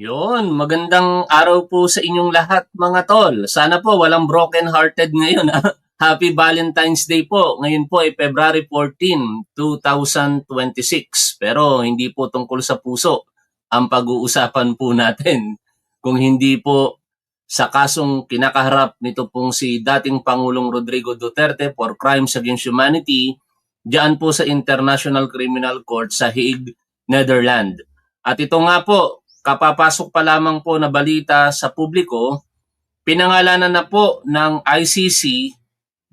Yun, magandang araw po sa inyong lahat mga tol. Sana po walang broken hearted ngayon. Happy Valentine's Day po. Ngayon po ay February 14, 2026. Pero hindi po tungkol sa puso ang pag-uusapan po natin. Kung hindi po sa kasong kinakaharap nito pong si dating Pangulong Rodrigo Duterte for crimes against humanity diyan po sa International Criminal Court sa Hague, Netherlands. At ito nga po, kapapasok pa lamang po na balita sa publiko, pinangalanan na po ng ICC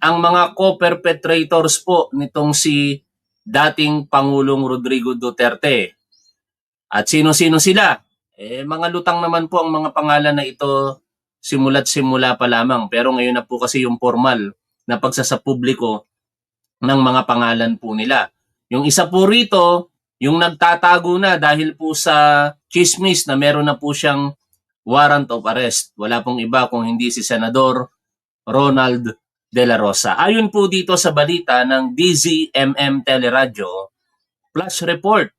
ang mga co-perpetrators po nitong si dating Pangulong Rodrigo Duterte. At sino-sino sila? Mga lutang naman po ang mga pangalan na ito simula't simula pa lamang. Pero ngayon na po kasi yung formal na pagsasapubliko ng mga pangalan po nila. Yung isa po rito, yung nagtatago na dahil po sa chismis na meron na po siyang warrant of arrest. Wala pong iba kung hindi si Senador Ronald De La Rosa. Ayon po dito sa balita ng DZMM Teleradyo, Flash Report,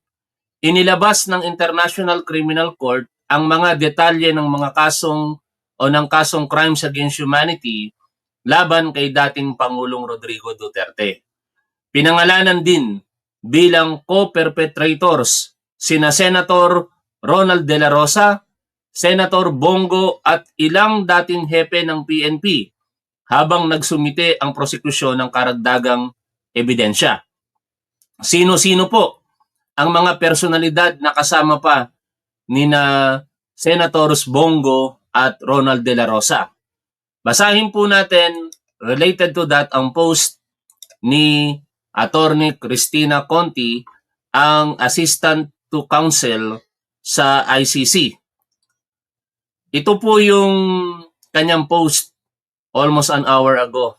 inilabas ng International Criminal Court ang mga detalye ng mga kasong o ng kasong crimes against humanity laban kay dating Pangulong Rodrigo Duterte. Pinangalanan din bilang co-perpetrators sina Senator Ronald De La Rosa, Senator Bongo at ilang dating hepe ng PNP habang nagsumite ang prosekusyon ng karagdagang ebidensya. Sino-sino po ang mga personalidad na kasama pa nina Senators Bongo at Ronald De La Rosa? Basahin po natin related to that ang post ni Attorney Cristina Conti, ang Assistant to Counsel sa ICC. Ito po yung kanyang post almost an hour ago.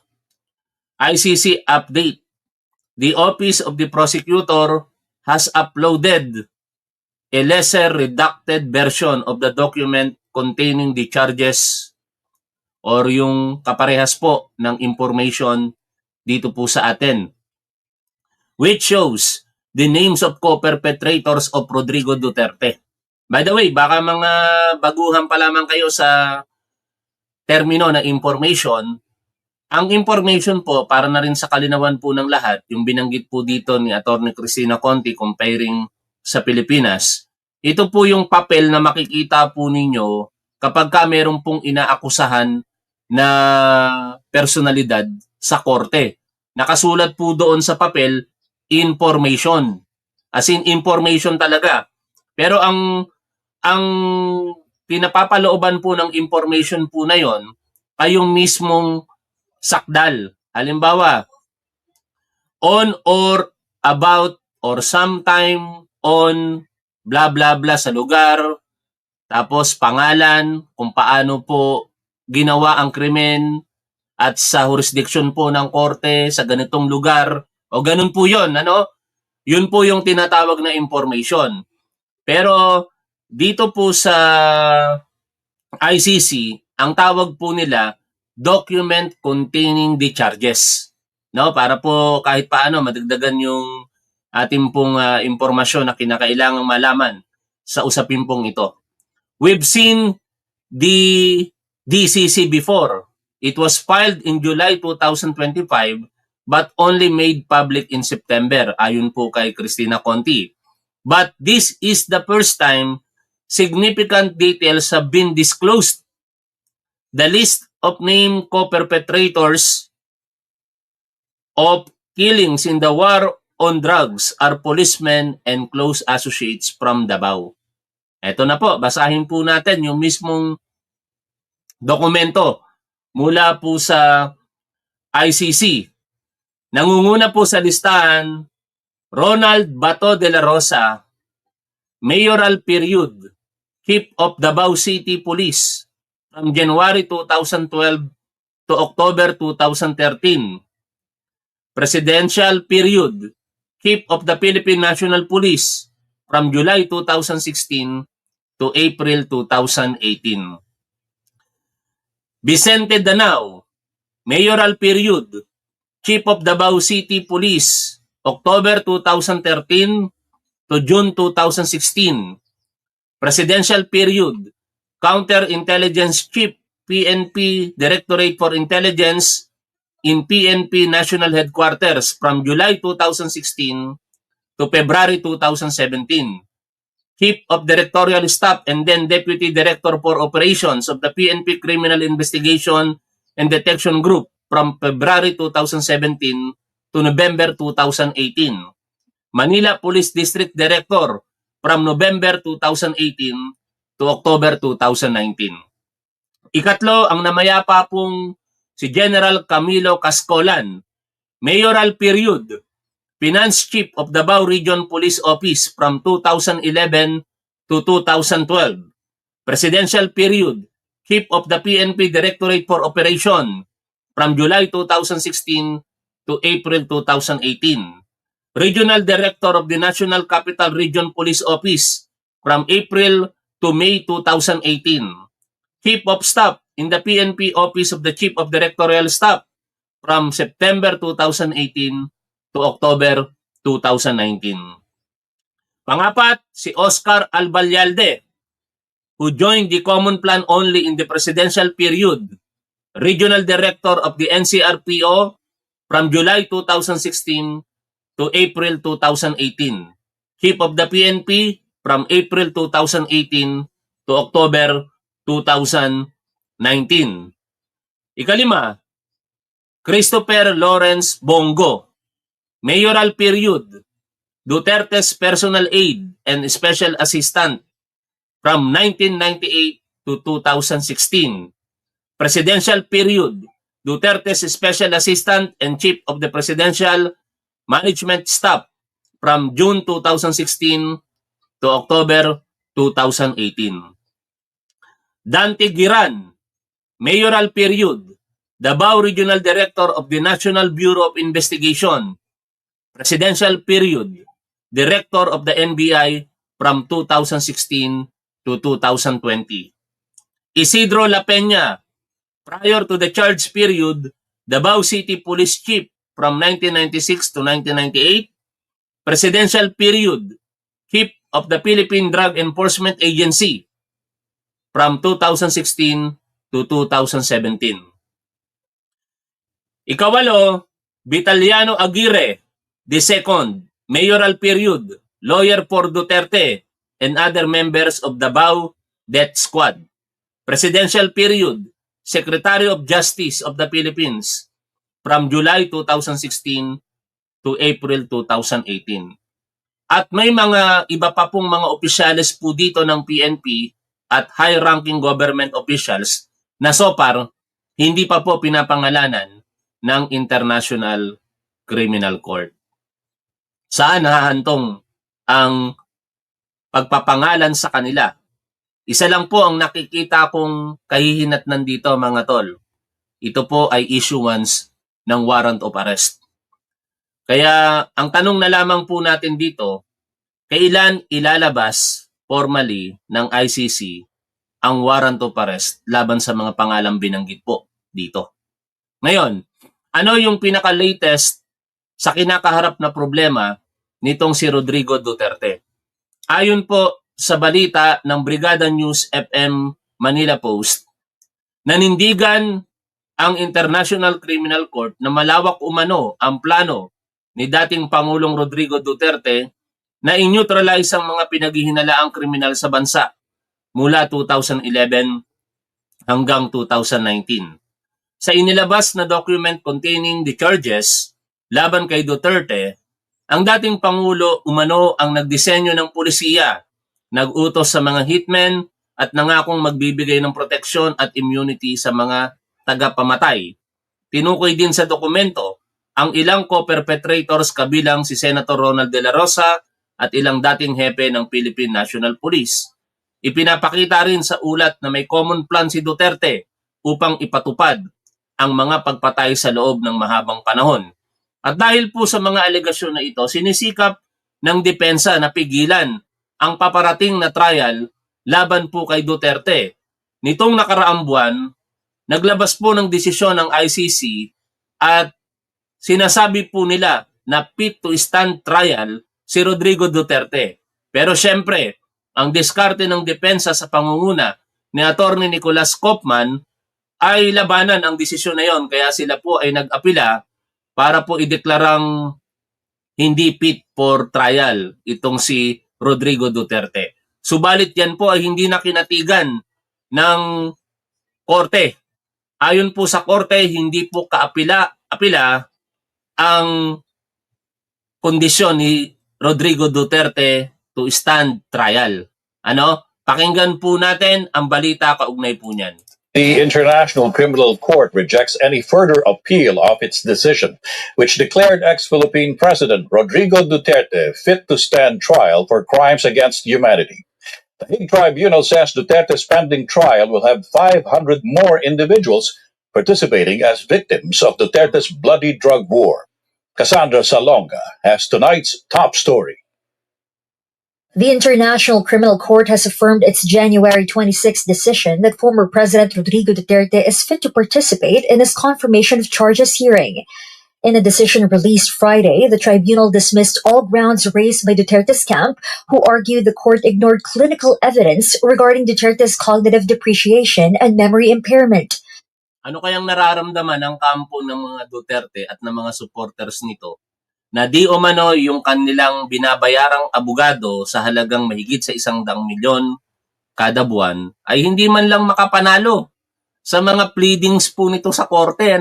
ICC update. The Office of the Prosecutor has uploaded a lesser redacted version of the document containing the charges or yung kaparehas po ng information dito po sa atin, which shows the names of co-perpetrators of Rodrigo Duterte. By the way, baka mga baguhan pa lamang kayo sa termino na information. Ang information po, para na rin sa kalinawan po ng lahat, yung binanggit po dito ni Atty. Cristina Conti comparing sa Pilipinas, ito po yung papel na makikita po ninyo kapag ka meron pong inaakusahan na personalidad sa korte. Nakasulat po doon sa papel, information. As in information talaga. Pero ang pinapapalooban po ng information po na yon ay yung mismong sakdal. Halimbawa, on or about or sometime on blah blah blah sa lugar, tapos pangalan, kung paano po ginawa ang krimen at sa jurisdiction po ng korte sa ganitong lugar. O ganun po yun, ano? Yun po yung tinatawag na information. Pero dito po sa ICC, ang tawag po nila document containing the charges. No, para po kahit paano madagdagan yung ating pong impormasyon na kinakailangang malaman sa usapin pong ito. We've seen the DCC before. It was filed in July 2025 but only made public in September, ayon po kay Cristina Conti. But this is the first time significant details have been disclosed. The list of named co-perpetrators of killings in the war on drugs are policemen and close associates from Davao. Eto na po, basahin po natin yung mismong dokumento mula po sa ICC. Nangunguna po sa listahan, Ronald Bato de la Rosa, mayoral period, Chief of Davao City Police from January 2012 to October 2013. Presidential period, Chief of the Philippine National Police from July 2016 to April 2018. Vicente Danao, mayoral period, Chief of Davao City Police, October 2013 to June 2016. Presidential period, Counterintelligence Chief, PNP Directorate for Intelligence in PNP National Headquarters from July 2016 to February 2017. Chief of Directorial Staff and then Deputy Director for Operations of the PNP Criminal Investigation and Detection Group from February 2017 to November 2018. Manila Police District Director from November 2018 to October 2019. Ikatlo, ang namayapa pong si General Camilo Cascolan, mayoral period, Finance Chief of Davao Region Police Office from 2011 to 2012. Presidential period, Chief of the PNP Directorate for Operation from July 2016 to April 2018. Regional Director of the National Capital Region Police Office from April to May 2018. Chief of Staff in the PNP Office of the Chief of Directorial Staff from September 2018 to October 2019. Pangapat, si Oscar Albayalde, who joined the Common Plan only in the presidential period, Regional Director of the NCRPO from July 2016 to April 2018. Chief of the PNP from April 2018 to October 2019. Ikalima, Christopher Lawrence Bongo, mayoral period, Duterte's personal aide and special assistant from 1998 to 2016. Presidential period, Duterte's special assistant and chief of the presidential management staff from June 2016 to October 2018. Dante Giran, mayoral period, Davao Regional Director of the National Bureau of Investigation. Presidential period, Director of the NBI from 2016 to 2020. Isidro La Peña, prior to the charge period, Davao City Police Chief from 1996 to 1998. Presidential period, Chief of the Philippine Drug Enforcement Agency from 2016 to 2017. Ikawalo, Vitaliano Aguirre, II, mayoral period, lawyer for Duterte and other members of Davao Death Squad. Presidential period, Secretary of Justice of the Philippines from July 2016 to April 2018. At may mga iba pa pong mga opisyales po dito ng PNP at high-ranking government officials na so far hindi pa po pinapangalanan ng International Criminal Court. Saan nahahantong ang pagpapangalan sa kanila? Isa lang po ang nakikita kong kahihinatnan dito mga tol. Ito po ay issuance ng warrant of arrest. Kaya ang tanong na lamang po natin dito, kailan ilalabas formally ng ICC ang warrant of arrest laban sa mga pangalang binanggit po dito? Ngayon, ano yung pinaka-latest sa kinakaharap na problema nitong si Rodrigo Duterte? Ayon po sa balita ng Brigada News FM Manila Post, nanindigan ang International Criminal Court na malawak umano ang plano ni dating Pangulong Rodrigo Duterte na i-neutralize ang mga pinaghihinalaang kriminal sa bansa mula 2011 hanggang 2019. Sa inilabas na document containing the charges laban kay Duterte, ang dating Pangulo umano ang nagdisenyo ng pulisiya, nag-utos sa mga hitmen at nangakong magbibigay ng proteksyon at immunity sa mga tagapamatay. Tinukoy din sa dokumento ang ilang co-perpetrators kabilang si Senator Ronald De La Rosa at ilang dating hepe ng Philippine National Police. Ipinapakita rin sa ulat na may common plan si Duterte upang ipatupad ang mga pagpatay sa loob ng mahabang panahon. At dahil po sa mga alegasyon na ito, sinisikap ng depensa na pigilan ang paparating na trial laban po kay Duterte. Nitong nakaraang buwan, naglabas po ng desisyon ng ICC at sinasabi po nila na fit to stand trial si Rodrigo Duterte. Pero syempre, ang diskarte ng depensa sa pangunguna ni Atty. Nicolas Kopman ay labanan ang desisyon na yon. Kaya sila po ay nag-apila para po ideklarang hindi fit for trial itong si Rodrigo Duterte. Subalit yan po ay hindi na kinatigan ng korte. Ayon po sa korte, hindi po kaapila ang kondisyon ni Rodrigo Duterte to stand trial. Pakinggan po natin ang balita kaugnay po niyan. The International Criminal Court rejects any further appeal of its decision, which declared ex-Philippine President Rodrigo Duterte fit to stand trial for crimes against humanity. The Hague Tribunal says Duterte's pending trial will have 500 more individuals participating as victims of Duterte's bloody drug war. Cassandra Salonga has tonight's top story. The International Criminal Court has affirmed its January 26 decision that former President Rodrigo Duterte is fit to participate in his confirmation of charges hearing. In a decision released Friday, the tribunal dismissed all grounds raised by Duterte's camp, who argued the court ignored clinical evidence regarding Duterte's cognitive depreciation and memory impairment. Ano kayang nararamdaman ng kampo ng mga Duterte at ng mga supporters nito na di umano yung kanilang binabayarang abogado sa halagang mahigit sa 100 milyon kada buwan ay hindi man lang makapanalo sa mga pleadings po nito sa korte,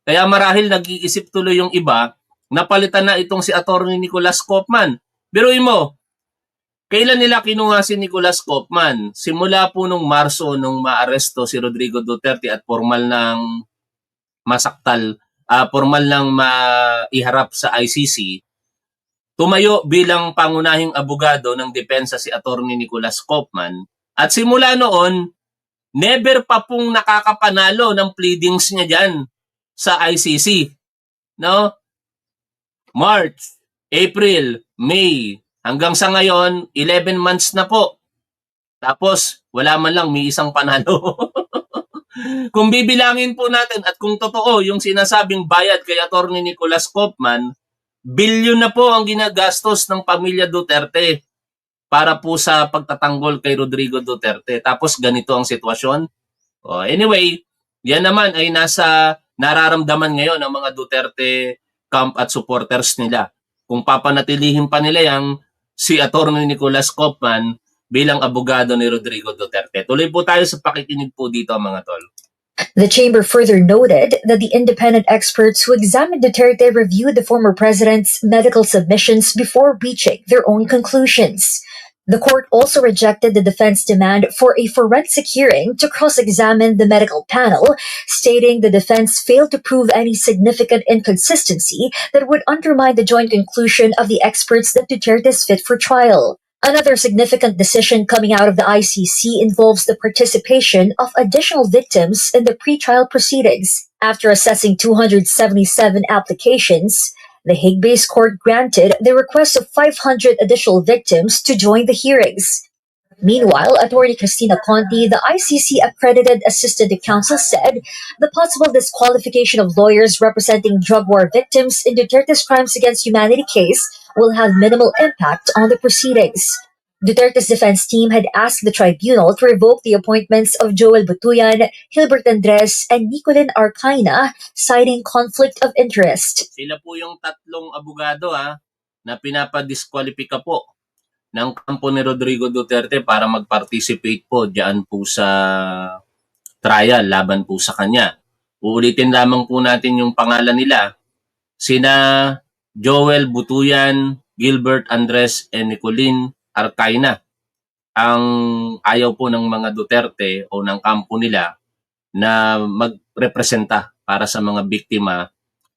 Kaya marahil nag-iisip tuloy yung iba na palitan na itong si Atty. Nicolas Kopman. Biruin mo, kailan nila kinuha si Nicolas Kopman? Simula po nung Marso nung maaresto si Rodrigo Duterte at formal ng formal lang maiharap sa ICC, tumayo bilang pangunahing abogado ng depensa si Atty. Nicolas Kopman at simula noon, never pa pong nakakapanalo ng pleadings niya dyan sa ICC. March, April, May, hanggang sa ngayon, 11 months na po. Tapos, wala man lang, may isang panalo. Kung bibilangin po natin at kung totoo yung sinasabing bayad kay Atty. Nicolas Kopman, bilyon na po ang ginagastos ng pamilya Duterte para po sa pagtatanggol kay Rodrigo Duterte. Tapos ganito ang sitwasyon. Anyway, yan naman ay nasa nararamdaman ngayon ng mga Duterte camp at supporters nila. Kung papanatilihin pa nila yang si Atty. Nicolas Kopman bilang abogado ni Rodrigo Duterte. Tuloy po tayo sa pakikinig po dito, mga tol. The chamber further noted that the independent experts who examined Duterte reviewed the former president's medical submissions before reaching their own conclusions. The court also rejected the defense demand for a forensic hearing to cross-examine the medical panel, stating the defense failed to prove any significant inconsistency that would undermine the joint conclusion of the experts that Duterte is fit for trial. Another significant decision coming out of the ICC involves the participation of additional victims in the pretrial proceedings. After assessing 277 applications, the Hague-based court granted the request of 500 additional victims to join the hearings. Meanwhile, Attorney Cristina Conti, the ICC-accredited assistant counsel, said the possible disqualification of lawyers representing drug war victims in Duterte's crimes against humanity case will have minimal impact on the proceedings. Duterte's defense team had asked the tribunal to revoke the appointments of Joel Butuyan, Hilbert Andres, and Nicolin Arcaina, citing conflict of interest. Sila po yung tatlong abogado na pinapadiskwalipika po ng kampo ni Rodrigo Duterte para mag-participate po diyan po sa trial laban po sa kanya. Uulitin lamang po natin yung pangalan nila. Sina Joel Butuyan, Gilbert Andres, and Nicolin Arcaina. Ang ayaw po ng mga Duterte o ng kampo nila na magrepresenta para sa mga biktima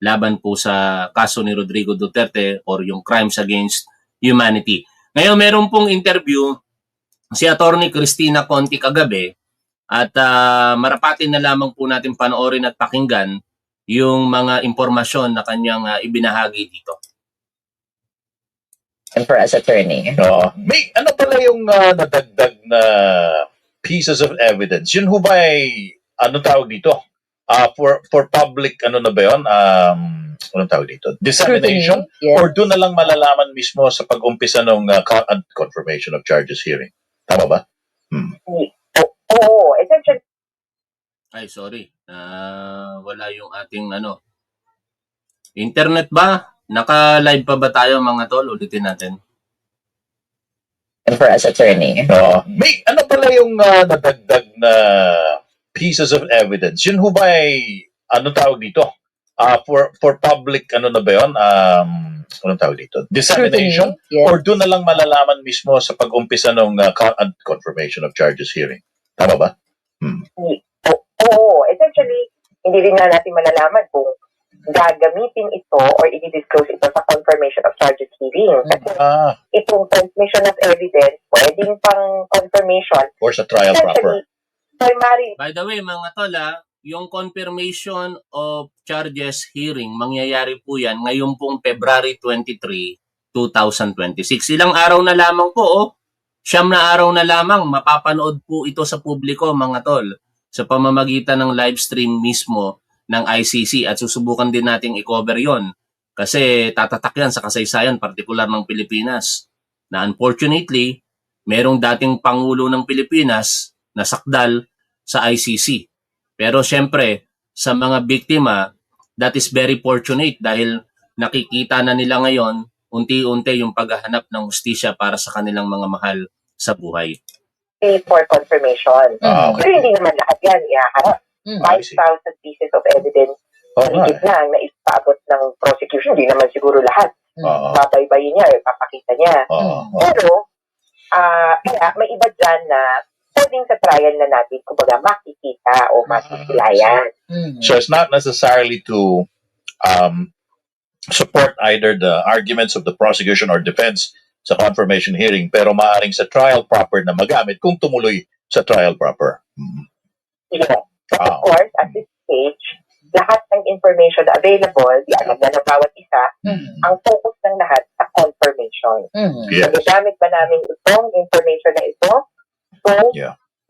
laban po sa kaso ni Rodrigo Duterte or yung crimes against humanity. Ngayon, meron pong interview si Atty. Cristina Conti kagabi at marapatin na lamang po natin panoorin at pakinggan yung mga impormasyon na kanyang ibinahagi dito. And for as attorney. May ano pala yung nadagdag na pieces of evidence? Yun ho ba ay, ano tawag dito? For public, ano na ba yun? Anong tawag dito? Dissemination? Scrutiny, yes. Or doon na lang malalaman mismo sa pag-umpisa ng confirmation of charges hearing? Tama ba? Oo, essentially, Ay, sorry. Wala yung ating internet ba? Naka-live pa ba tayo mga tol? Ulitin natin. for us, attorney. May ano pala yung nadagdag na pieces of evidence? Yun ho ba ay, ano tawag dito? For public, ano na ba yun? Anong tawag dito? Dissemination? Yes. Or doon na lang malalaman mismo sa pag-umpisa ng confirmation of charges hearing? Tama ba? oo, essentially, hindi rin nga natin malalaman kung gagamitin ito or i-disclose ito sa confirmation of charges hearing. Kasi itong transmission of evidence, pwedeng pang confirmation. Or sa trial proper? Essentially, primary. By the way, mga tol, yung confirmation of charges hearing, mangyayari po yan ngayon pong February 23, 2026. Ilang araw na lamang po, 9 na araw na lamang, mapapanood po ito sa publiko, mga tol, sa pamamagitan ng live stream mismo ng ICC at susubukan din nating i-cover yon kasi tatatak yan sa kasaysayan, partikular ng Pilipinas, na unfortunately, merong dating Pangulo ng Pilipinas na sakdal sa ICC. Pero syempre, sa mga biktima, that is very fortunate dahil nakikita na nila ngayon unti-unti yung paghahanap ng hustisya para sa kanilang mga mahal sa buhay. For confirmation. Okay. Pero hindi naman lahat yan iaharap. 5,000 pieces of evidence higit na ang naipaabot ng prosecution. Hindi naman siguro lahat. Babaybayin niya, ipapakita niya. Pero, kaya may iba dyan na pwedeng sa trial na natin, kumbaga, makikita o masisilayan. So it's not necessarily to support either the arguments of the prosecution or defense sa confirmation hearing, pero maaaring sa trial proper na magamit kung tumuloy sa trial proper. Yeah. So, of course, at this stage, lahat ng information na available, di alam na ng bawat isa, ang focus ng lahat sa confirmation. Yes. Magagamit ba namin itong information na ito to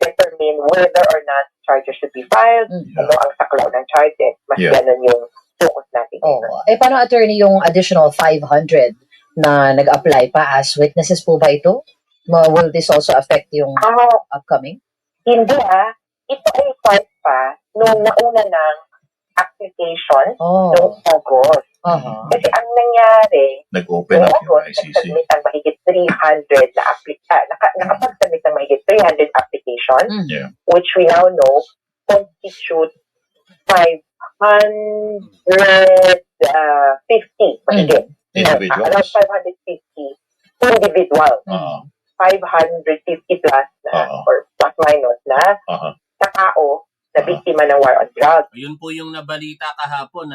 determine whether or not charges should be filed, ano ang saklaw ng charges. Mas ganun yung focus natin. Paano, attorney, yung additional 500 na nag-apply pa as witnesses po ba ito? Will this also affect yung upcoming? Hindi ito ay part pa nung nauna ng application noong August. Kasi ang nangyari, nag-open up yung August, ICC. nag-submit ang mahigit 300 na nakapag-submit ng mahigit 300 applications, which we now know constitute 550 mahigit. Individuals. Around 550 individual. 550 plus na, or plus minus na, sa tao na biktima ng war on drugs. Yun po yung nabalita kahapon,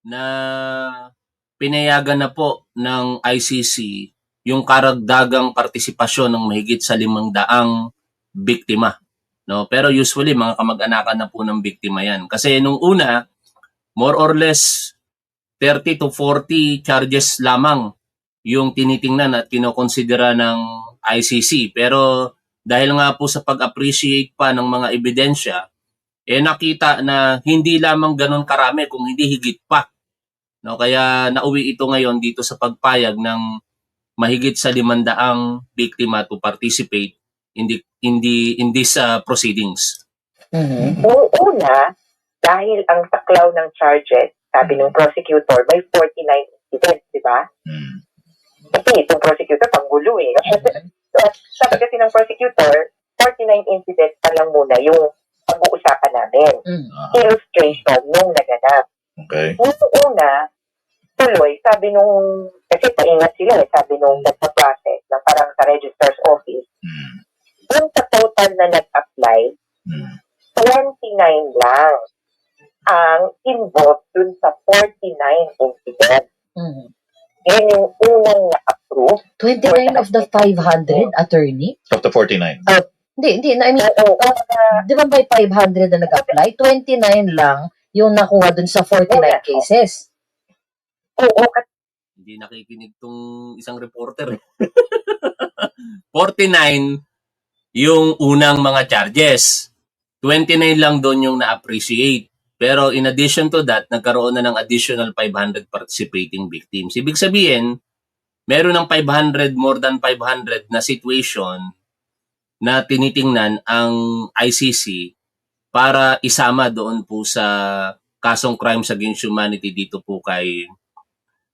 na pinayagan na po ng ICC yung karagdagang partisipasyon ng mahigit sa 500 biktima. No? Pero usually, mga kamag-anakan na po ng biktima yan. Kasi nung una, more or less 30 to 40 charges lamang yung tinitingnan at kinokonsidera ng ICC. Pero dahil nga po sa pag-appreciate pa ng mga ebidensya, nakita na hindi lamang ganun karami kung hindi higit pa. No, kaya nauwi ito ngayon dito sa pagpayag ng mahigit sa 500 biktima to participate in these proceedings. Noong una, dahil ang saklaw ng charges, sabi ng prosecutor, may 49 incidents, di ba? Kasi itong prosecutor, panggulo Sabi kasi ng prosecutor, 49 incidents pa lang muna yung pag-uusapan namin. Illustration nung naganap. Okay. Nung una, tuloy, sabi nung, kasi paingat sila sabi nung nagpa-process na parang sa registrar's office, yung sa total na nag-apply, 29 lang ang involved dun sa 49 incidents. Yun yung unang na-approve. 29 of the 500, attorney? Up to 49. Hindi. I mean, di ba by 500 na nag-apply? 29 lang yung nakuha dun sa 49 cases. Oo. Hindi nakikinig tong isang reporter. 49 yung unang mga charges. 29 lang doon yung na-appreciate. Pero in addition to that, nagkaroon na ng additional 500 participating victims. Ibig sabihin, meron ng 500, more than 500 na situation na tinitingnan ang ICC para isama doon po sa kasong crimes against humanity dito po kay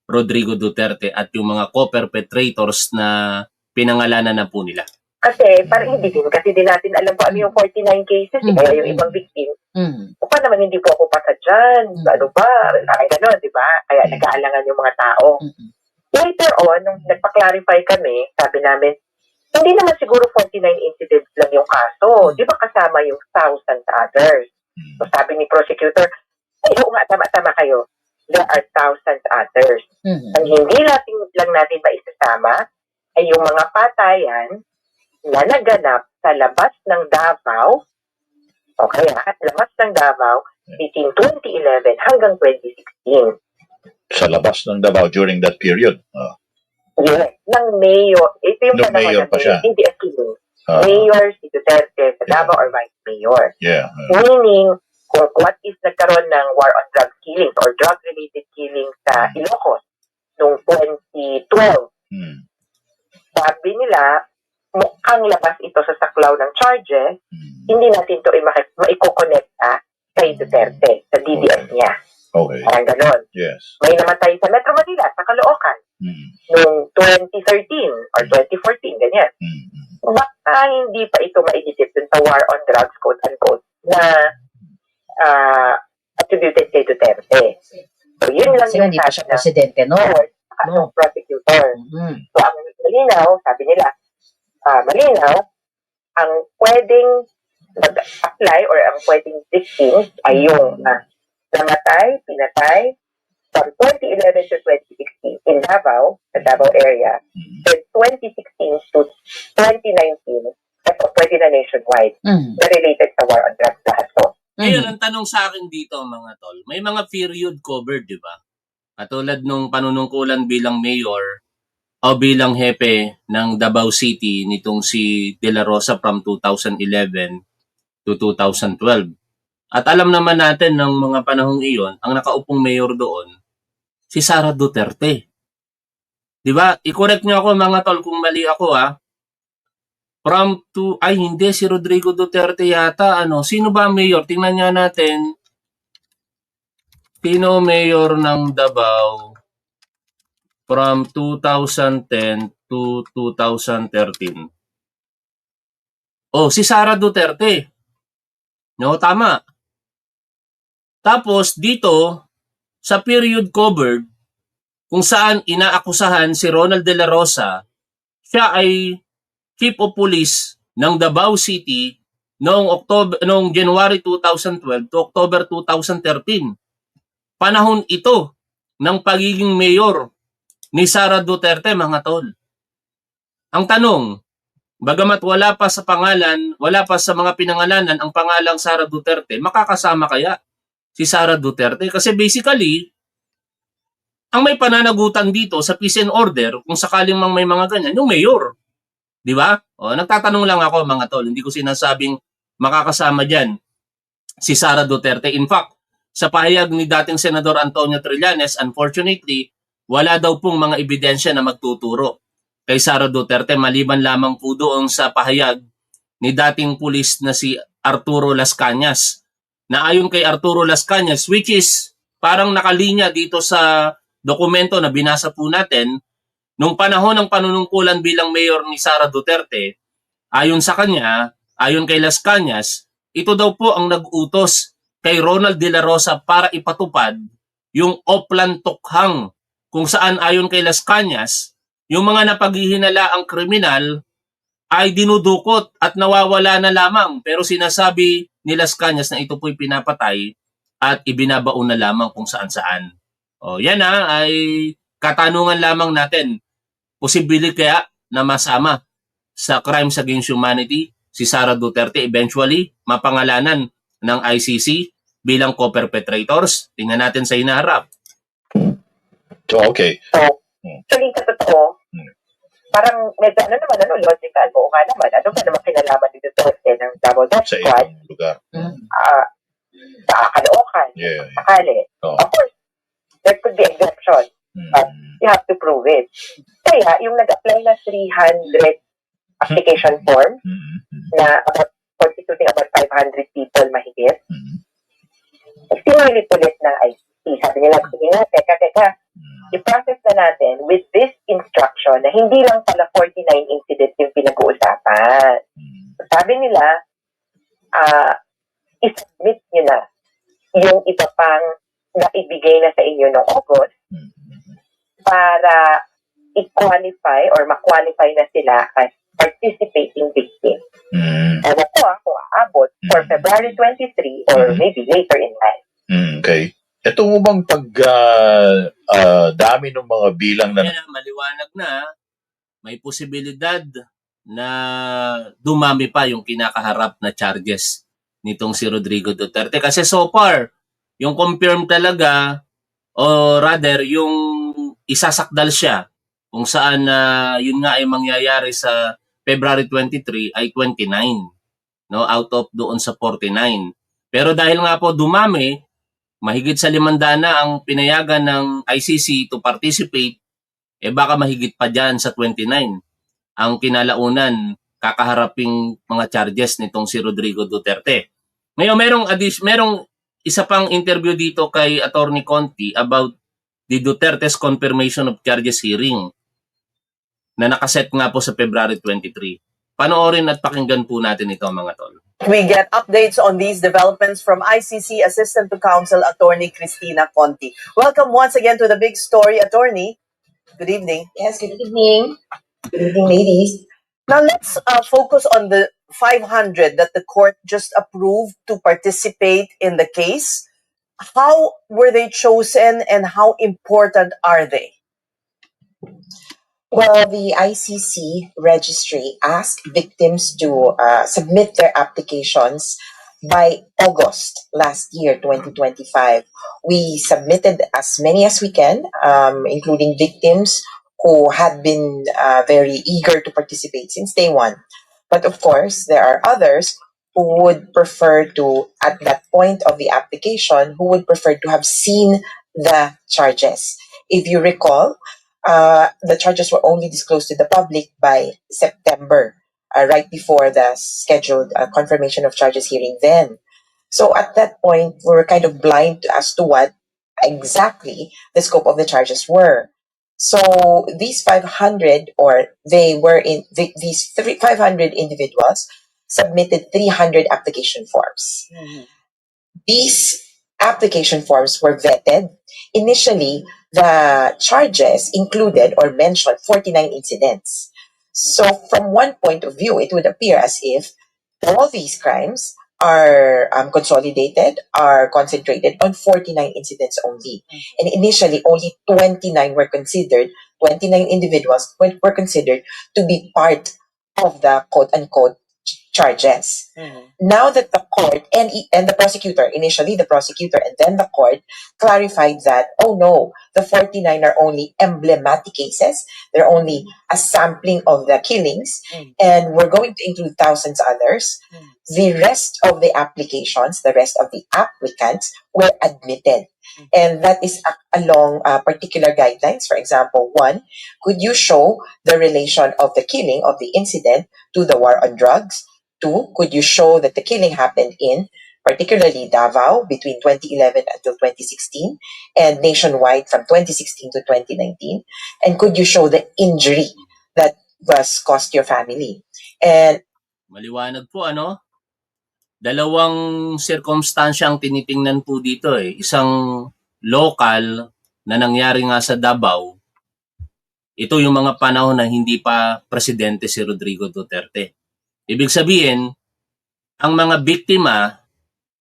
Rodrigo Duterte at yung mga co-perpetrators na pinangalanan na po nila? Kasi parang hindi din, kasi din natin alam po ano yung 49 cases, kaya yung ibang victim, o pa naman hindi po ako pasa dyan, ano ba, ay gano'n, di ba? Kaya nag-aalangan yung mga tao. Later on, nung nagpa-clarify kami, sabi namin, hindi naman siguro 49 incidents lang yung kaso. Di ba kasama yung thousands others? So sabi ni prosecutor, ay oo nga, tama kayo. There are thousands others. Ang hindi lang natin maisasama ay yung mga patayan na naganap sa labas ng Davao, o kaya at labas ng Davao between 2011 hanggang 2016. Sa labas ng Davao during that period. Yes, ng mayor. Ito yung Nung mayor pa siya. Hindi killing. Mayor si Duterte sa Davao or vice mayor. Yeah. Meaning, kung what if nagkaroon ng war on drug killings or drug-related killings sa Ilocos noong 2012, sabi nila, mukhang labas ito sa saklaw ng charges, hindi natin ito maiko-connecta kay Duterte, sa DDS niya. Okay. Parang ganon. Yes. May namatay sa Metro Manila, sa Caloocan, noong 2013 or 2014, ganyan. Baka hindi pa ito maidikit dun sa war on drugs, quote-unquote, na attributed kay Duterte. So, yun lang Kasi yung hindi pa siya sabi presidente, no? ng prosecutor. So, ang malinaw, sabi nila, malinaw, ang pwedeng mag-apply or ang pwedeng victims ay yung namatay, pinatay, from 2011 to 2016 in Davao, the Davao area, then 2016 to 2019, pwede na nationwide, na related sa war on drugs lahat to. Ngayon, ang tanong sa akin dito, mga tol, may mga period covered, di ba? Katulad nung panunungkulan bilang mayor o bilang hepe ng Davao City nitong si De La Rosa from 2011 to 2012. At alam naman natin ng mga panahong iyon, ang nakaupong mayor doon, si Sara Duterte. Di ba? I-correct niyo ako mga tol kung mali ako hindi, si Rodrigo Duterte yata. Sino ba ang mayor? Tingnan niya natin. Sino mayor ng Davao from 2010 to 2013? Si Sara Duterte. No, tama. Tapos dito, sa period covered, kung saan inaakusahan si Ronald De La Rosa, siya ay Chief of Police ng Davao City noong January 2012 to October 2013. Panahon ito ng pagiging mayor ni Sara Duterte, mga tol. Ang tanong, bagamat wala pa sa mga pinangalanan ang pangalang Sara Duterte, makakasama kaya si Sara Duterte? Kasi basically, ang may pananagutan dito sa peace and order, kung sakaling may mga ganyan, yung mayor. Di ba? Nagtatanong lang ako, mga tol. Hindi ko sinasabing makakasama dyan si Sara Duterte. In fact, sa pahayag ni dating Senador Antonio Trillanes, unfortunately, wala daw pong mga ebidensya na magtuturo kay Sara Duterte maliban lamang po doon sa pahayag ni dating pulis na si Arturo Las Cañas. Na ayon kay Arturo Las Cañas, which is parang nakalinya dito sa dokumento na binasa po natin, nung panahon ng panunungkulan bilang mayor ni Sara Duterte, ayon sa kanya, ayon kay Las Cañas, ito daw po ang nag-utos kay Ronald De La Rosa para ipatupad yung Oplan Tukhang, kung saan ayon kay Las Cañas, yung mga napaghihinalaang kriminal ay dinudukot at nawawala na lamang, pero sinasabi ni Las Cañas na ito po'y pinapatay at ibinabaon na lamang kung saan-saan. Yan ay katanungan lamang natin. Posible kaya na masama sa crimes against humanity si Sara Duterte eventually mapangalanan ng ICC bilang co-perpetrators? Tingnan natin sa hinaharap. Okay. So, actually, sa totoo, parang medyo logical. Oo nga naman, ano ba naman kinalaman ni Duterte ng Davao Death Sa Squad ibang lugar. sa Caloocan, Yeah. sakali. Of course, there could be exceptions, but you have to prove it. Kaya, yung nag-apply na 300 application form Mhm. na constituting about 500 people mahigit. Mhm. Sinulit-ulit ng ICC. Sabi nila, sige nga, teka, i-process na natin with this instruction na hindi lang pala 49 incidents yung pinag-uusapan. Sabi nila, i-submit nyo na yung iba pang naibigay na sa inyo noong August para i-qualify or ma-qualify na sila as participating victim. Ewan ko kung aabot for February 23 or maybe later in life. Okay. Ito mo bang dami ng mga bilang na Yan, maliwanag na may posibilidad na dumami pa yung kinakaharap na charges nitong si Rodrigo Duterte. Kasi so far, yung confirm talaga, o rather, yung isasakdal siya kung saan yun nga ay mangyayari sa February 23 ay 29, no, out of doon sa 49. Pero dahil nga po dumami, mahigit sa 500 na ang pinayagan ng ICC to participate, baka mahigit pa dyan sa 29 ang kinalaunan kakaharaping mga charges nitong si Rodrigo Duterte. Ngayon, merong isa pang interview dito kay Attorney Conti about the Duterte's confirmation of charges hearing na nakaset nga po sa February 23. Panoorin at pakinggan po natin ito, mga tol. We get updates on these developments from ICC Assistant to Counsel Attorney Cristina Conti. Welcome once again to the big story, Attorney. Good evening. Yes, good evening. Good evening, ladies. Now let's focus on the 500 that the court just approved to participate in the case. How were they chosen and how important are they? Well, the ICC registry asked victims to submit their applications by August last year, 2025. We submitted as many as we can, including victims who had been very eager to participate since day one. But of course, there are others who would prefer to, at that point of the application, who would prefer to have seen the charges. If you recall, the charges were only disclosed to the public by September, right before the scheduled confirmation of charges hearing then. So at that point, we were kind of blind as to what exactly the scope of the charges were. So these 500, or they were in these 500 individuals submitted 300 application forms. These application forms were vetted. Initially, the charges included or mentioned 49 incidents. So from one point of view, it would appear as if all these crimes are consolidated, are concentrated on 49 incidents only. And initially, only 29 were considered, 29 individuals were considered to be part of the quote-unquote charges. Now that the court and the prosecutor, initially the prosecutor and then the court, clarified that, oh no, the 49 are only emblematic cases. They're only a sampling of the killings, and we're going to include thousands others. The rest of the applications, the rest of the applicants were admitted. And that is along particular guidelines. For example, one, could you show the relation of the killing of the incident to the war on drugs? Two, could you show that the killing happened in particularly Davao between 2011 until 2016 and nationwide from 2016 to 2019? And could you show the injury that was caused to your family? And Maliwanag po, ano? Dalawang circumstansya ang tinitingnan po dito eh. Isang local na nangyari nga sa Davao. Ito yung mga panahon na hindi pa presidente si Rodrigo Duterte. Ibig sabihin, ang mga biktima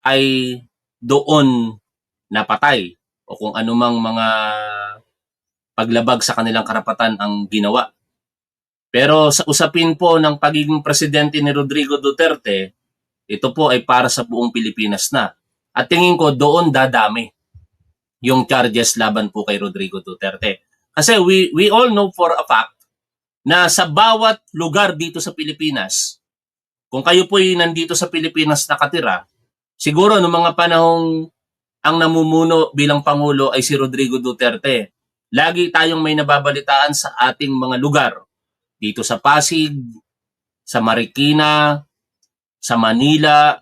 ay doon napatay o kung anumang mga paglabag sa kanilang karapatan ang ginawa. Pero sa usapin po ng pagiging presidente ni Rodrigo Duterte, ito po ay para sa buong Pilipinas na. At tingin ko doon dadami yung charges laban po kay Rodrigo Duterte. Kasi we all know for a fact na sa bawat lugar dito sa Pilipinas, kung kayo po ay nandito sa Pilipinas nakatira, siguro noong mga panahong ang namumuno bilang Pangulo ay si Rodrigo Duterte. Lagi tayong may nababalitaan sa ating mga lugar. Dito sa Pasig, sa Marikina, sa Manila,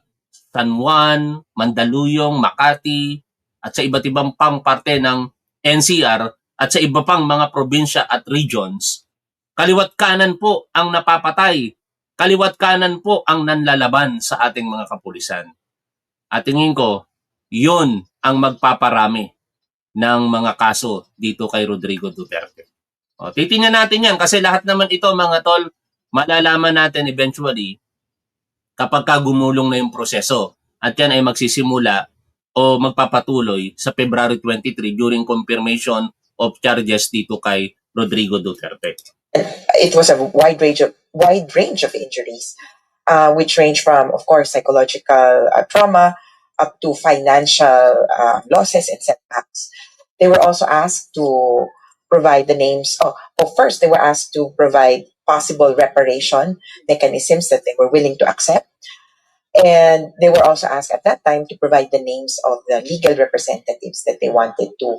San Juan, Mandaluyong, Makati, at sa iba't ibang pang parte ng NCR at sa iba pang mga probinsya at regions, kaliwat kanan po ang napapatay, kaliwat kanan po ang nanlalaban sa ating mga kapulisan. At tingin ko, yun ang magpaparami ng mga kaso dito kay Rodrigo Duterte. O, titingnan natin yan kasi lahat naman ito mga tol, malalaman natin eventually kapag gumulong na yung proseso. At yan ay magsisimula o magpapatuloy sa February 23 during confirmation of charges dito kay Rodrigo Duterte. It was a wide range of injuries, which range from, of course, psychological trauma up to financial losses and setbacks. They were also asked to provide the names. First, they were asked to provide possible reparation mechanisms that they were willing to accept. And they were also asked at that time to provide the names of the legal representatives that they wanted to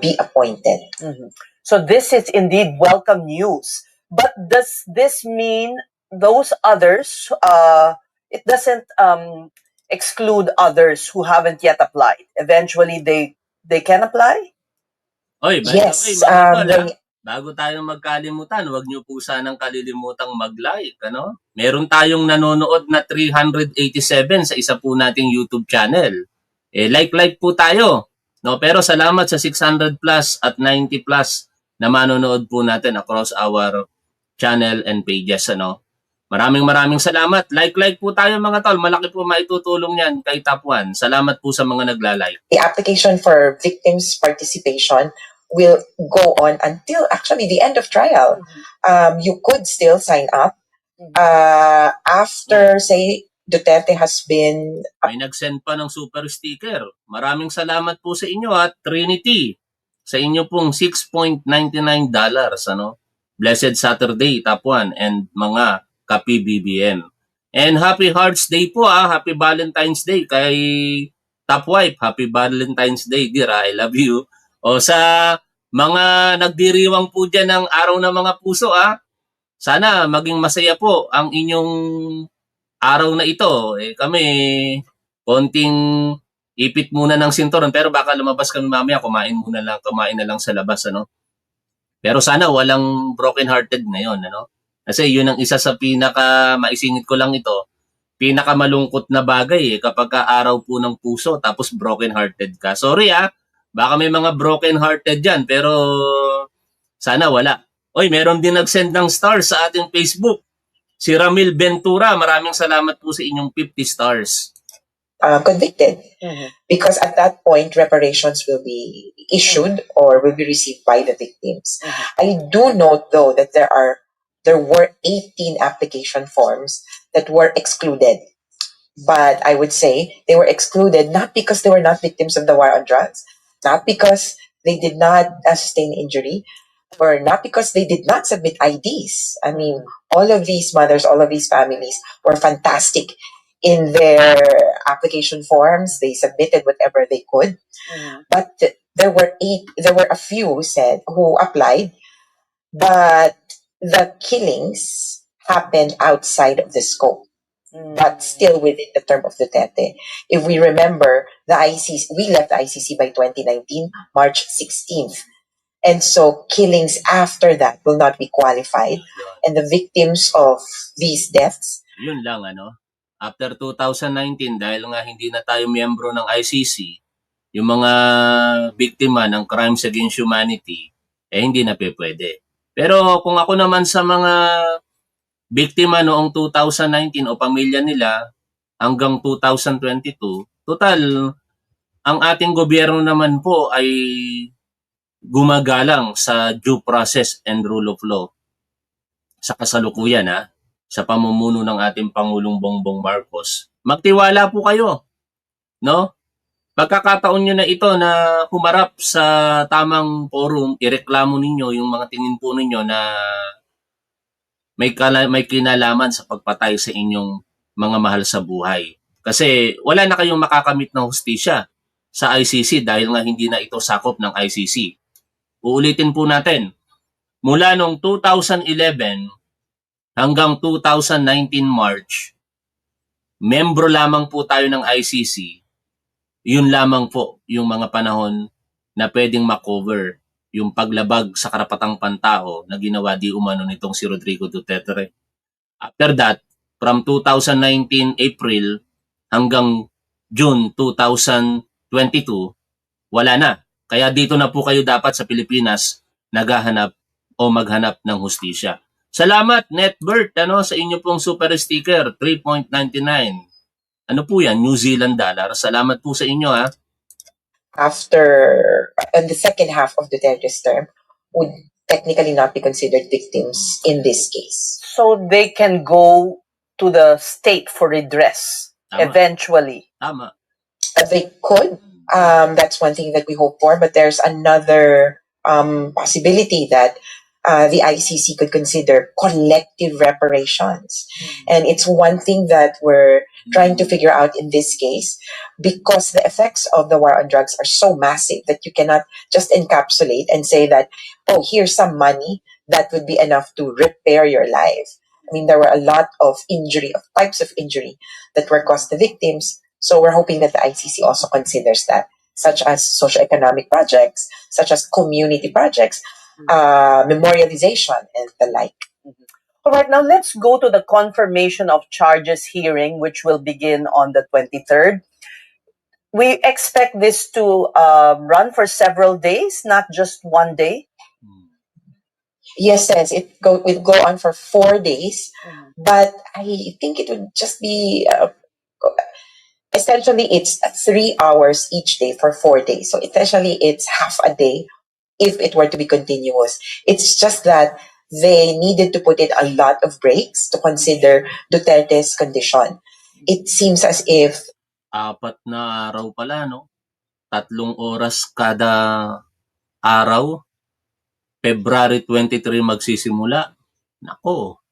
be appointed. Mhm. So this is indeed welcome news. But does this mean those others, it doesn't exclude others who haven't yet applied? Eventually, they can apply? Oy, by Yes, the way, mga tol, they- bago tayo magkalimutan, huwag niyo po sanang kalilimutang mag-like, ano? Meron tayong nanonood na 387 sa isa po nating YouTube channel. Like po tayo, no? Pero salamat sa 600 plus at 90 plus na manonood po natin across our channel and pages, ano? Maraming salamat. Like po tayo mga tol. Malaki po maitutulong yan kay Top 1. Salamat po sa mga nagla-like. the application for victims' participation will go on until actually the end of trial. You could still sign up after, say, Duterte has been May nag-send pa ng super sticker. Maraming salamat po sa inyo at Trinity. Sa inyo pong $6.99, ano? Blessed Saturday, Top 1, and mga Kapi BBM. And Happy Hearts Day po, Happy Valentine's Day kay Top Wife. Happy Valentine's Day, dear. I love you. O sa mga nagdiriwang po dyan ng araw ng mga puso, sana maging masaya po ang inyong araw na ito. Kami, konting ipit muna ng sinturon, pero baka lumabas kami mamaya, kumain na lang sa labas, ano? Pero sana walang broken-hearted ngayon, ano? Kasi yun ang isa sa maisingit ko lang ito, pinakamalungkot na bagay kapag araw po ng puso tapos broken-hearted ka. Sorry baka may mga broken-hearted dyan, pero sana wala. Oy, meron din nag-send ng stars sa ating Facebook. Si Ramil Ventura, maraming salamat po sa inyong 50 stars. convicted, because at that point reparations will be issued or will be received by the victims. I do note though that there were 18 application forms that were excluded. But I would say they were excluded not because they were not victims of the war on drugs, not because they did not sustain injury, or not because they did not submit IDs. I mean, all of these mothers, all of these families were fantastic in their application forms. They submitted whatever they could. But there were a few who applied, but the killings happened outside of the scope, but still within the term of Duterte. If we remember, we left the ICC by 2019, March 16th. And so killings after that will not be qualified. And the victims of these deaths, Yun lang, ano? After 2019, dahil nga hindi na tayo miyembro ng ICC, yung mga biktima ng crimes against humanity, hindi na pwede. Pero kung ako naman sa mga biktima noong 2019 o pamilya nila hanggang 2022, total, ang ating gobyerno naman po ay gumagalang sa due process and rule of law. Sa kasalukuyan, sa pamumuno ng ating Pangulong Bongbong Marcos. Magtiwala po kayo, no? Pagkakataon nyo na ito na humarap sa tamang forum, ireklamo ninyo yung mga tingin po ninyo na may kinalaman sa pagpatay sa inyong mga mahal sa buhay. Kasi wala na kayong makakamit ng hustisya sa ICC dahil nga hindi na ito sakop ng ICC. Uulitin po natin, mula noong 2011 hanggang 2019 March, membro lamang po tayo ng ICC. Yun lamang po yung mga panahon na pwedeng makover yung paglabag sa karapatang pantao na ginawa di umano nitong si Rodrigo Duterte. After that, from 2019 April hanggang June 2022, wala na. Kaya dito na po kayo dapat sa Pilipinas naghahanap o maghanap ng hustisya. Salamat, Netbert, sa inyo pong super sticker, 3.99. Ano po yan? New Zealand dollar. Salamat po sa inyo, ha? After on the second half of Duterte's term would technically not be considered victims in this case. So they can go to the state for redress Tama. eventually. Tama. They could. That's one thing that we hope for. But there's another possibility that the ICC could consider collective reparations. And it's one thing that we're trying to figure out in this case, because the effects of the war on drugs are so massive that you cannot just encapsulate and say that, oh, here's some money that would be enough to repair your life. I mean, there were a lot of types of injury that were caused to victims. So we're hoping that the ICC also considers that, such as socioeconomic projects, such as community projects, memorialization, and the like. All right, now let's go to the confirmation of charges hearing, which will begin on the 23rd. We expect this to run for several days, not just one day. Yes, sense. It will go on for 4 days, but I think it would just be essentially it's 3 hours each day for 4 days. So essentially it's half a day if it were to be continuous. It's just that they needed to put in a lot of breaks to consider Duterte's condition. It seems as if 4 na araw pala, no? 3 oras kada araw. February 23 magsisimula. Nako.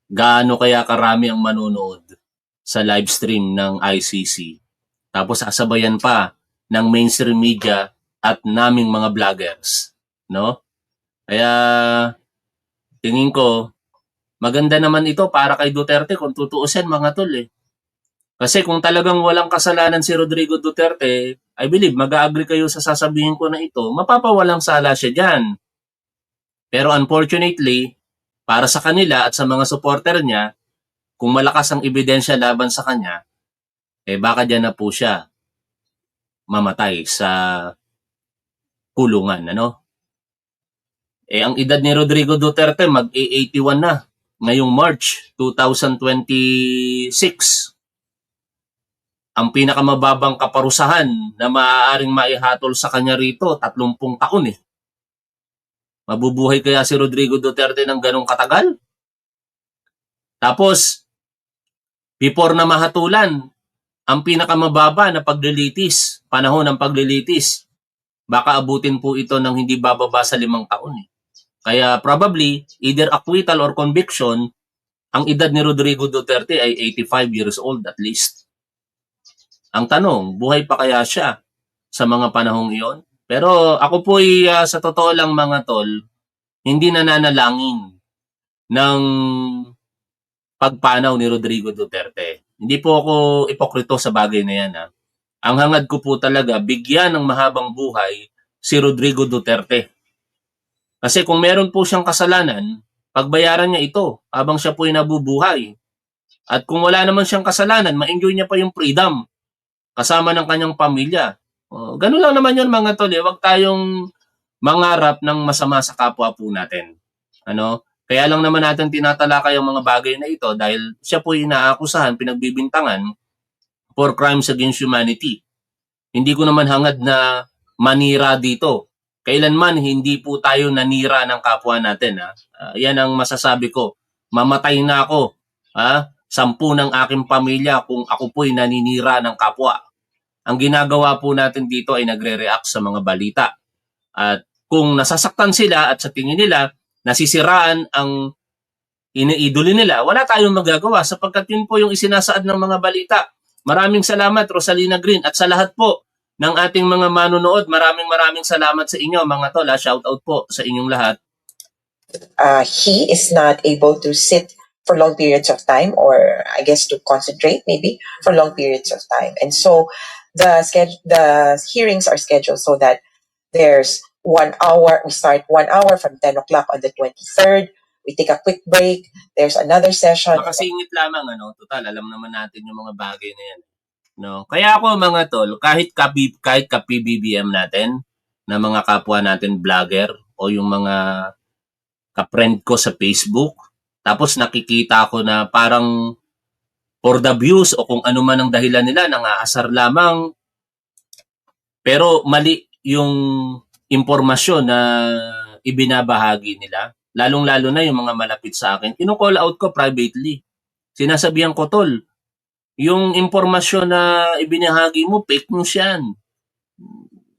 Gaano kaya karami ang manonood sa live stream ng ICC? Tapos sasabayan pa ng mainstream media at naming mga vloggers, no? Kaya tingin ko maganda naman ito para kay Duterte kung tutuusin, mga tol, eh. Kasi kung talagang walang kasalanan si Rodrigo Duterte, I believe mag-agree kayo sa sasabihin ko na ito, mapapawalang sala siya dyan. Pero unfortunately, para sa kanila at sa mga supporter niya, kung malakas ang ebidensya laban sa kanya, baka dyan na po siya mamatay sa kulungan, ano? Ang edad ni Rodrigo Duterte mag-81 na ngayong March 2026. Ang pinakamababang kaparusahan na maaaring maihatol sa kanya rito, 30 taon eh. Mabubuhay kaya si Rodrigo Duterte ng ganong katagal? Tapos, before na mahatulan, ang pinakamababa na paglilitis, panahon ng paglilitis, baka abutin po ito ng hindi bababa sa 5 taon eh. Kaya probably, either acquittal or conviction, ang edad ni Rodrigo Duterte ay 85 years old at least. Ang tanong, buhay pa kaya siya sa mga panahong iyon? Pero ako po sa totoo lang, mga tol, hindi nananalangin ng pagpanaw ni Rodrigo Duterte. Hindi po ako ipokrito sa bagay na yan. Ang hangad ko po talaga, bigyan ng mahabang buhay si Rodrigo Duterte. Kasi kung meron po siyang kasalanan, pagbayaran niya ito habang siya po ay nabubuhay. At kung wala naman siyang kasalanan, ma-enjoy niya pa yung freedom kasama ng kanyang pamilya. Ganun lang naman yun, mga tol. Huwag tayong mangarap ng masama sa kapwa po natin. Kaya lang naman natin tinatalakay ang mga bagay na ito dahil siya po inaakusahan, pinagbibintangan for crimes against humanity. Hindi ko naman hangad na manira dito. Kailanman hindi po tayo nanira ng kapwa natin. Yan ang masasabi ko. Mamatay na ako. 10 ng aking pamilya kung ako po'y naninira ng kapwa. Ang ginagawa po natin dito ay nagre-react sa mga balita. At kung nasasaktan sila at sa tingin nila, nasisiraan ang iniidolo nila, wala tayong magagawa sapagkat yun po yung isinasaad ng mga balita. Maraming salamat, Rosalina Green, at sa lahat po ng ating mga manonood, maraming salamat sa inyo, mga tol. Shout out po sa inyong lahat. he is not able to sit for long periods of time, or I guess to concentrate maybe for long periods of time. And so the hearings are scheduled so that there's 1 hour, we start 1 hour from 10 o'clock on the 23rd. We take a quick break. There's another session. Makasingit lamang, total, alam naman natin yung mga bagay na yan. No? Kaya ako mga tol, kahit ka-PBBM natin, na mga kapwa natin vlogger, o yung mga ka-friend ko sa Facebook, tapos nakikita ko na parang for the views o kung ano man ang dahilan nila, nangaasar lamang, pero mali yung impormasyon na ibinabahagi nila. Lalong-lalo na yung mga malapit sa akin. Ino-call out ko privately. Sinasabihan ko, tol, yung impormasyon na ibinahagi mo, fake news yan.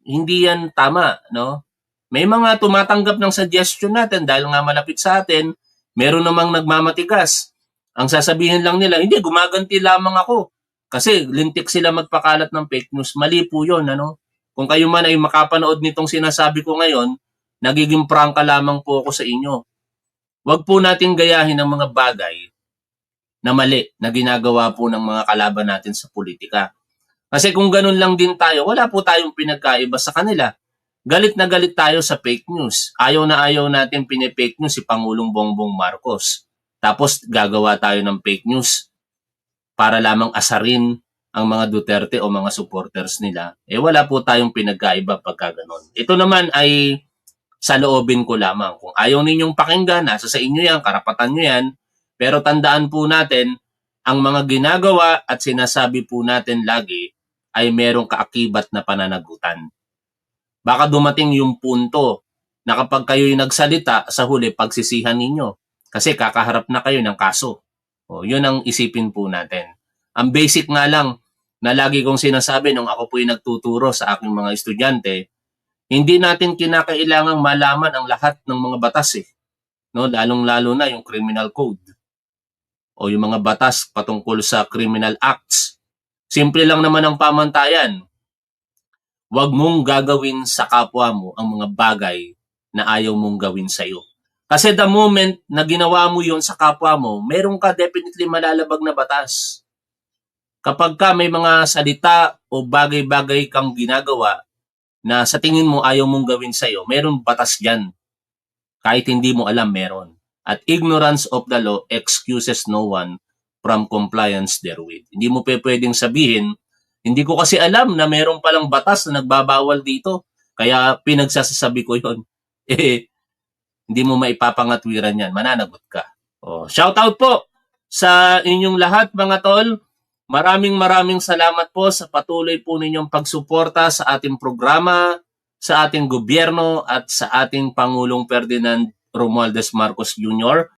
Hindi yan tama, no? May mga tumatanggap ng suggestion natin dahil nga malapit sa atin, meron namang nagmamatigas. Ang sasabihin lang nila, hindi, gumaganti lamang ako. Kasi lintik sila magpakalat ng fake news. Mali po yun, ano? Kung kayo man ay makapanood nitong sinasabi ko ngayon, nagiging prangka lamang po ako sa inyo. Huwag po natin gayahin ang mga bagay na mali na ginagawa po ng mga kalaban natin sa politika. Kasi kung ganun lang din tayo, wala po tayong pinagkaiba sa kanila. Galit na galit tayo sa fake news. Ayaw na ayaw natin pinipake news si Pangulong Bongbong Marcos. Tapos gagawa tayo ng fake news para lamang asarin ang mga Duterte o mga supporters nila. Wala po tayong pinagkaiba pagka ganun. Ito naman ay sa loobin ko lamang. Kung ayaw ninyong pakinggan, nasa sa inyo yan, karapatan nyo yan. Pero tandaan po natin, ang mga ginagawa at sinasabi po natin lagi ay merong kaakibat na pananagutan. Baka dumating yung punto na kapag kayo'y nagsalita, sa huli pagsisihan ninyo. Kasi kakaharap na kayo ng kaso. Yun ang isipin po natin. Ang basic nga lang na lagi kong sinasabi nung ako po'y nagtuturo sa aking mga estudyante, hindi natin kinakailangang malaman ang lahat ng mga batas no? Lalong-lalo na yung criminal code o yung mga batas patungkol sa criminal acts. Simple lang naman ang pamantayan. Huwag mong gagawin sa kapwa mo ang mga bagay na ayaw mong gawin sa'yo. Kasi the moment na ginawa mo yon sa kapwa mo, meron ka definitely malalabag na batas. Kapag ka may mga salita o bagay-bagay kang ginagawa na sa tingin mo ayaw mong gawin sa'yo, meron batas dyan. Kahit hindi mo alam, meron. At ignorance of the law excuses no one from compliance therewith. Hindi mo pwedeng sabihin, hindi ko kasi alam na meron palang batas na nagbabawal dito. Kaya pinagsasabi ko yon. Hindi mo maipapangatwiran yan. Mananagot ka. Shout out po sa inyong lahat mga tol. Maraming salamat po sa patuloy po ninyong pagsuporta sa ating programa, sa ating gobyerno at sa ating Pangulong Ferdinand Romualdez Marcos Jr.